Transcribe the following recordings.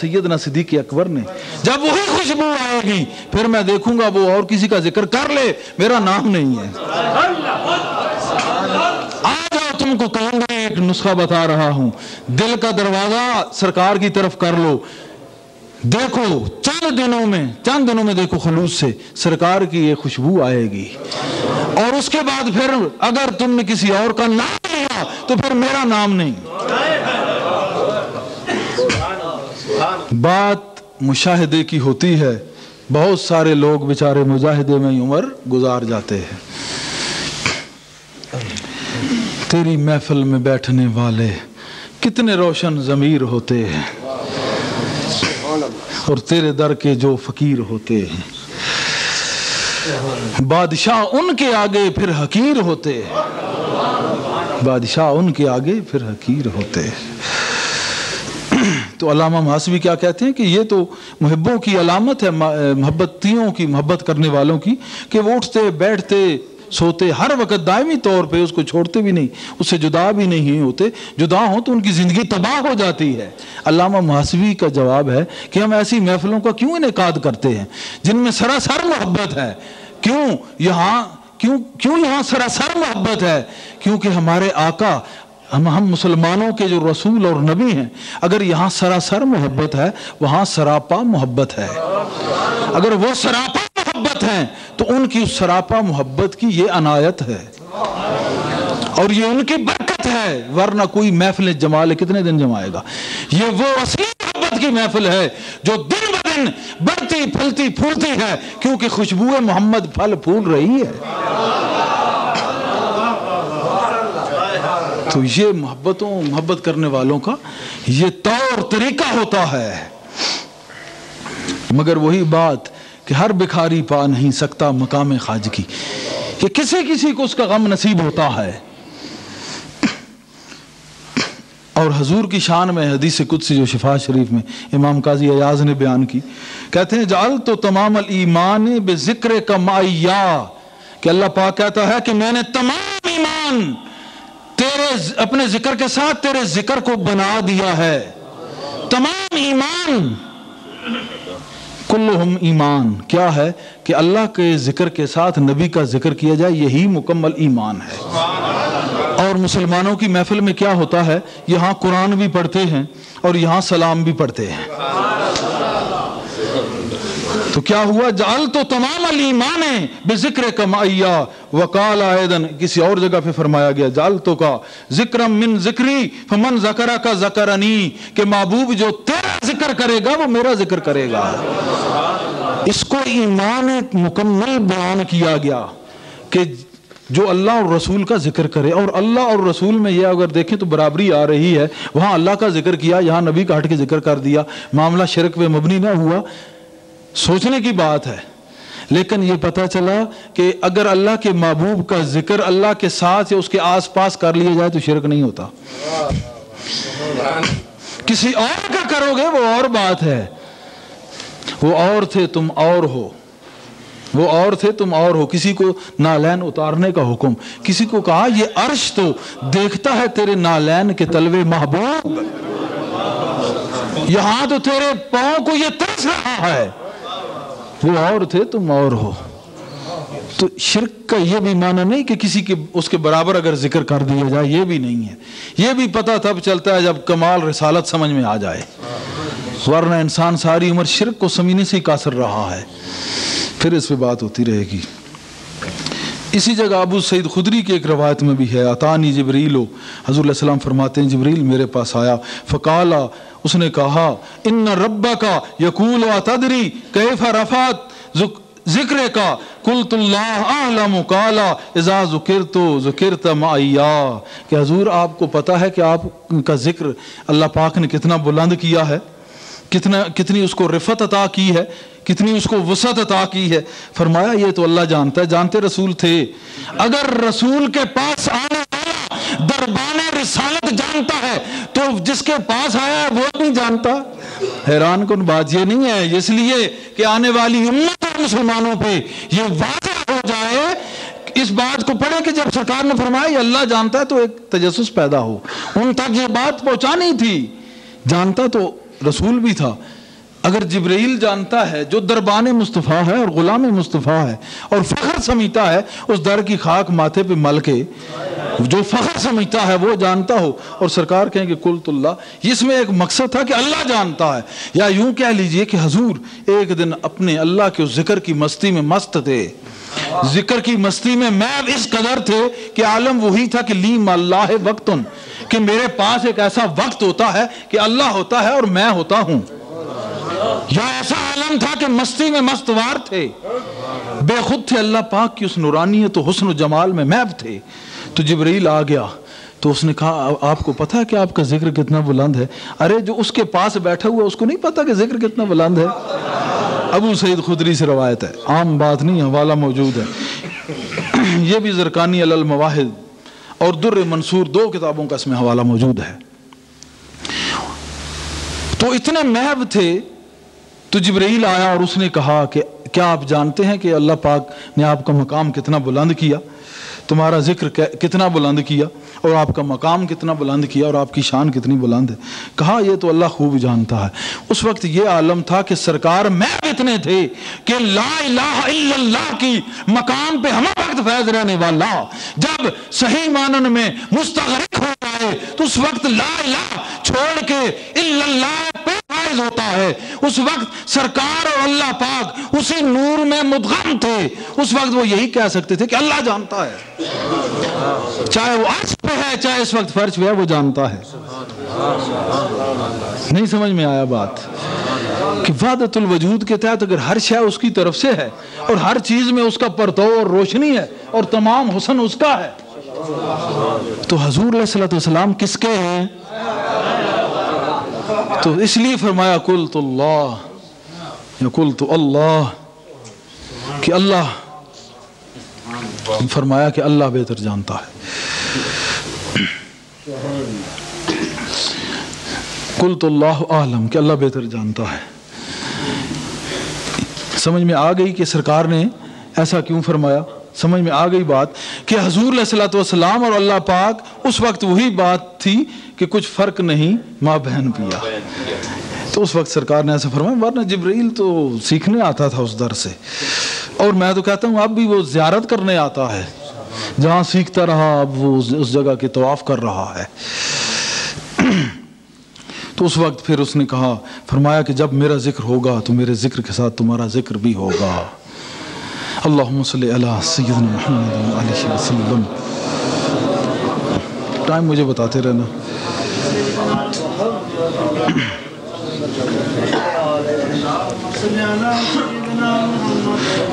سیدنا صدیق اکبر نے، جب وہی خوشبو آئے گی پھر میں دیکھوں گا وہ اور کسی کا ذکر کر لے، میرا نام نہیں ہے۔ آج تم کو کہوں گا، ایک نسخہ بتا رہا ہوں، دل کا دروازہ سرکار کی طرف کر لو، دیکھو چند دنوں میں دیکھو خلوص سے سرکار کی یہ خوشبو آئے گی، اور اس کے بعد پھر اگر تم نے کسی اور کا نام لیا تو پھر میرا نام نہیں۔ بات مشاہدے کی ہوتی ہے، بہت سارے لوگ بیچارے مجاہدے میں عمر گزار جاتے ہیں۔ تیری محفل میں بیٹھنے والے کتنے روشن ضمیر ہوتے ہیں، اور تیرے در کے جو فقیر ہوتے ہیں، بادشاہ ان کے آگے پھر حقیر ہوتے ہیں، بادشاہ ان کے آگے پھر حقیر ہوتے ہیں۔ تو علامہ محاسبی کیا کہتے ہیں کہ یہ تو محبوں کی علامت ہے، محبتیوں کی، محبت کرنے والوں کی، کہ وہ اٹھتے بیٹھتے سوتے ہر وقت دائمی طور پہ اس کو چھوڑتے بھی نہیں، اس سے جدا بھی نہیں ہوتے، جدا ہوں تو ان کی زندگی تباہ ہو جاتی ہے۔ علامہ محاسبی کا جواب ہے کہ ہم ایسی محفلوں کا کیوں انعقاد کرتے ہیں جن میں سراسر محبت ہے؟ کیوں یہاں سراسر محبت ہے؟ کیونکہ ہمارے آقا، ہم مسلمانوں کے جو رسول اور نبی ہیں، اگر یہاں سراسر محبت ہے وہاں سراپا محبت ہے۔ اگر وہ سراپا محبت ہے تو ان کی اس سراپا محبت کی یہ عنایت ہے اور یہ ان کی برکت ہے، ورنہ کوئی محفل جمال کتنے دن جمائے گا؟ یہ وہ اصلی محبت کی محفل ہے جو دن بدن بڑھتی پھلتی پھولتی ہے، کیونکہ خوشبو محمد پھل پھول رہی ہے۔ تو یہ محبت کرنے والوں کا یہ طور طریقہ ہوتا ہے۔ مگر وہی بات کہ ہر بکھاری پا نہیں سکتا مقام خواجگی، کہ کسی کو اس کا غم نصیب ہوتا ہے۔ اور حضور کی شان میں حدیث قدسی جو شفا شریف میں امام قاضی ایاز نے بیان کی، کہتے ہیں جعلت تمام الایمان بذکر کا معیا، کہ اللہ پاک کہتا ہے کہ میں نے تمام ایمان اپنے ذکر کے ساتھ تیرے ذکر کو بنا دیا ہے۔ تمام ایمان، کلہم ایمان، کیا ہے کہ اللہ کے ذکر کے ساتھ نبی کا ذکر کیا جائے، یہی مکمل ایمان ہے۔ اور مسلمانوں کی محفل میں کیا ہوتا ہے، یہاں قرآن بھی پڑھتے ہیں اور یہاں سلام بھی پڑھتے ہیں۔ تو کیا ہوا، جعلت تمام الایمان بذکر کا معیا، وقال ایدن، کسی اور جگہ پہ فرمایا گیا جعلت کا ذکرا من ذکری فمن ذکر کا ذکرنی، کہ محبوب جو تیرا ذکر کرے گا وہ میرا ذکر کرے گا۔ اس کو ایمان مکمل بیان کیا گیا کہ جو اللہ اور رسول کا ذکر کرے، اور اللہ اور رسول میں یہ اگر دیکھیں تو برابری آ رہی ہے، وہاں اللہ کا ذکر کیا، یہاں نبی کا ہٹ کے ذکر کر دیا، معاملہ شرک پہ مبنی نہ ہوا۔ سوچنے کی بات ہے، لیکن یہ پتہ چلا کہ اگر اللہ کے محبوب کا ذکر اللہ کے ساتھ یا اس کے آس پاس کر لیا جائے تو شرک نہیں ہوتا۔ کسی اور کا کرو گے وہ اور بات ہے، وہ اور تھے تم اور ہو، وہ اور تھے تم اور ہو۔ کسی کو نالین اتارنے کا حکم، کسی کو کہا یہ عرش تو دیکھتا ہے تیرے نالین کے تلوے محبوب، یہاں تو تیرے پاؤں کو یہ ترس رہا ہے، وہ اور تھے تم اور ہو۔ تو شرک کا یہ بھی معنی نہیں کہ کسی کے اس کے برابر اگر ذکر کر دیا جائے، یہ بھی نہیں ہے۔ یہ بھی پتہ تب چلتا ہے جب کمال رسالت سمجھ میں آ جائے، ورنہ انسان ساری عمر شرک کو سمجھنے سے ہی قاصر رہا ہے، پھر اس پہ بات ہوتی رہے گی۔ اسی جگہ ابو سعید خدری کی ایک روایت میں بھی ہے، اتانی جبریل، حضور علیہ السلام فرماتے ہیں جبریل میرے پاس آیا، فقالا، اس نے کہا ان ربک یقول اتدری کیف رفعت ذکر کا، قلت اللہ اعلم، قال اذا ذکرت ذکرت معیا، کہ حضور آپ کو پتہ ہے کہ آپ کا ذکر اللہ پاک نے کتنا بلند کیا ہے، کتنی اس کو رفعت عطا کی ہے، کتنی اس کو وسعت عطا کی ہے۔ فرمایا یہ تو اللہ جانتا ہے، جانتے رسول تھے، اگر رسول کے پاس آنے والا دربان رسالت جانتا ہے تو جس کے پاس آیا ہے وہ نہیں جانتا۔ حیران کن بات یہ نہیں ہے، اس لیے کہ آنے والی امت اور مسلمانوں پہ یہ واضح ہو جائے، اس بات کو پڑھے کہ جب سرکار نے فرمایا یہ اللہ جانتا ہے تو ایک تجسس پیدا ہو، ان تک یہ بات پہنچانی تھی، جانتا تو رسول بھی تھا. اگر جبرائیل جانتا ہے جو دربان مصطفیٰ ہے اور غلام مصطفیٰ ہے اور فخر سمجھتا ہے اس در کی خاک ماتھے پہ مل کے جو فخر سمجھتا ہے وہ جانتا ہو, اور سرکار کہیں کہ قلت اللہ, اس میں ایک مقصد تھا کہ اللہ جانتا ہے. یا یوں کہہ لیجئے کہ حضور ایک دن اپنے اللہ کے ذکر کی مستی میں مست تھے, ذکر کی مستی میں اس قدر تھے کہ عالم وہی تھا کہ لی اللہ وقتن, کہ میرے پاس ایک ایسا وقت ہوتا ہے کہ اللہ ہوتا ہے اور میں ہوتا ہوں. یا ایسا عالم تھا کہ مستی میں مستوار تھے, بے خود تھے اللہ پاک کی اس نورانیت و حسن و جمال میں محو تھے. تو جبرائیل آ گیا تو اس نے کہا آپ کو پتا ہے کہ آپ کا ذکر کتنا بلند ہے؟ ارے جو اس کے پاس بیٹھا ہوا اس کو نہیں پتا کہ ذکر کتنا بلند ہے؟ ابو سعید خدری سے روایت ہے, عام بات نہیں, حوالہ موجود ہے. یہ بھی زرقانی علی المواہد اور در منصور 2 کتابوں کا اس میں حوالہ موجود ہے. تو اتنے محو تھے. تو جبرائیل آیا اور اس نے کہا کہ کیا آپ جانتے ہیں کہ اللہ پاک نے آپ کا مقام کتنا بلند کیا, تمہارا ذکر کتنا بلند کیا, اور آپ کا مقام کتنا بلند کیا, اور آپ کی شان کتنی بلند ہے؟ کہا یہ تو اللہ خوب جانتا ہے. اس وقت یہ عالم تھا کہ سرکار محو اتنے تھے کہ لا الہ الا اللہ کی مقام پہ ہمیں وقت فیض رہنے والا جب صحیح معنی میں مستغرق ہو جائے تو اس وقت لا الہ چھوڑ کے الا اللہ پہ فائز ہوتا ہے. اس وقت سرکار اور اللہ پاک اسی نور میں مدغم تھے. اس وقت وہ یہی کہہ سکتے تھے کہ اللہ جانتا ہے, چاہے وہ عرش پہ ہے چاہے اس وقت فرش پہ ہے, وہ جانتا ہے. نہیں سمجھ میں آیا بات کہ وحدت الوجود کے تحت اگر ہر شے اس کی طرف سے ہے اور ہر چیز میں اس کا پرتو اور روشنی ہے اور تمام حسن اس کا ہے, تو حضور علیہ الصلوۃ والسلام کس کے ہیں؟ تو اس لیے فرمایا قلت اللہ, یا قلت اللہ, کہ اللہ, فرمایا کہ اللہ بہتر جانتا ہے. قلت اللہ اعلم, کہ اللہ بہتر جانتا ہے. سمجھ میں آ گئی کہ سرکار نے ایسا کیوں فرمایا؟ سمجھ میں آ گئی بات کہ حضور علیہ الصلوۃ والسلام اور اللہ پاک اس وقت وہی بات تھی کہ کچھ فرق نہیں ماں بہن پیا. تو اس وقت سرکار نے ایسا فرمایا, ورنہ جبرائیل تو سیکھنے آتا تھا اس در سے, اور میں تو کہتا ہوں اب بھی وہ زیارت کرنے آتا ہے, جہاں سیکھتا رہا اب وہ اس جگہ کے طواف کر رہا ہے. تو اس وقت پھر اس نے کہا, فرمایا کہ جب میرا ذکر ہوگا تو میرے ذکر کے ساتھ تمہارا ذکر بھی ہوگا. اللہم صلی علی سیدنا محمد علیہ وسلم. ٹائم مجھے بتاتے رہنا.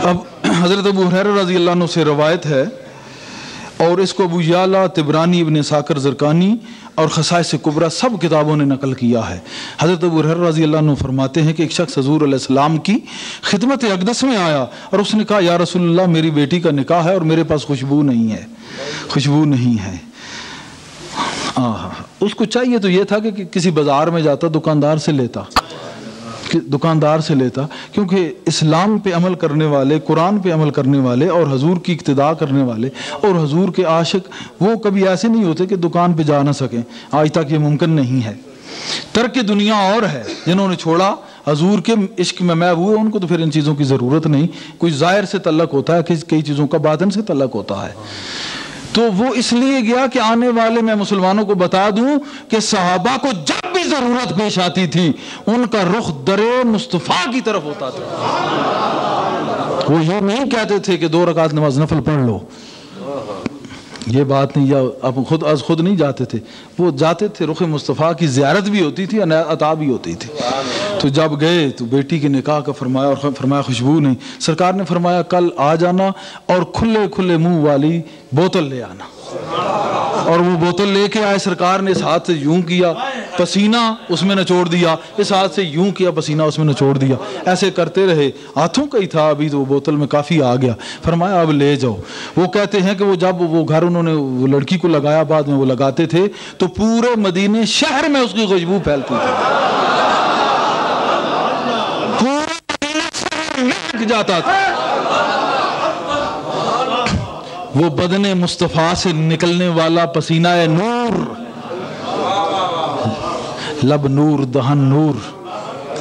اب حضرت ابو ہریرہ رضی اللہ عنہ سے روایت ہے, اور اس کو ابو یعلا, طبرانی, ابن ساکر زرقانی اور خصائص کبریٰ سب کتابوں نے نقل کیا ہے. حضرت ابو ہریرہ رضی اللہ عنہ فرماتے ہیں کہ ایک شخص حضور علیہ السلام کی خدمت اقدس میں آیا اور اس نے کہا یا رسول اللہ میری بیٹی کا نکاح ہے اور میرے پاس خوشبو نہیں ہے, خوشبو نہیں ہے. اس کو چاہیے تو یہ تھا کہ کسی بازار میں جاتا, دکاندار سے لیتا, کیونکہ اسلام پہ عمل کرنے والے, قرآن پہ عمل کرنے والے اور حضور کی اقتداء کرنے والے اور حضور کے عاشق وہ کبھی ایسے نہیں ہوتے کہ دکان پہ جا نہ سکیں. آج تک یہ ممکن نہیں ہے. ترک دنیا اور ہے, جنہوں نے چھوڑا حضور کے عشق میں محو ہوئے ان کو تو پھر ان چیزوں کی ضرورت نہیں. کوئی ظاہر سے تعلق ہوتا ہے, کئی چیزوں کا باطن سے تعلق ہوتا ہے. تو وہ اس لیے گیا کہ آنے والے میں مسلمانوں کو بتا دوں کہ صحابہ کو جب بھی ضرورت پیش آتی تھی ان کا رخ در مصطفیٰ کی طرف ہوتا تھا. وہ یہ نہیں کہتے تھے کہ 2 رکعت نماز نفل پڑھ لو, یہ بات نہیں, یا آپ خود نہیں جاتے تھے, وہ جاتے تھے, رخ مصطفیٰ کی زیارت بھی ہوتی تھی, عطا بھی ہوتی تھی. تو جب گئے تو بیٹی کے نکاح کا فرمایا, اور فرمایا خوشبو نہیں. سرکار نے فرمایا کل آ جانا اور کھلے کھلے منہ والی بوتل لے آنا. اور وہ بوتل لے کے آئے. سرکار نے اس ہاتھ سے یوں کیا, پسینہ اس میں نچوڑ دیا, اس ہاتھ سے یوں کیا, پسینہ اس میں نچوڑ دیا. ایسے کرتے رہے, ہاتھوں کا ہی تھا ابھی تو وہ بوتل میں کافی آ گیا. فرمایا اب لے جاؤ. وہ کہتے ہیں کہ وہ جب وہ گھر انہوں نے وہ لڑکی کو لگایا, بعد میں وہ لگاتے تھے تو پورے مدینے شہر میں اس کی خوشبو پھیلتی تھی, پورے مدینے شہر مہک جاتا تھا. وہ بدن مصطفیٰ سے نکلنے والا پسینہ نور, لب نور, دہن نور,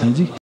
ہیں جی.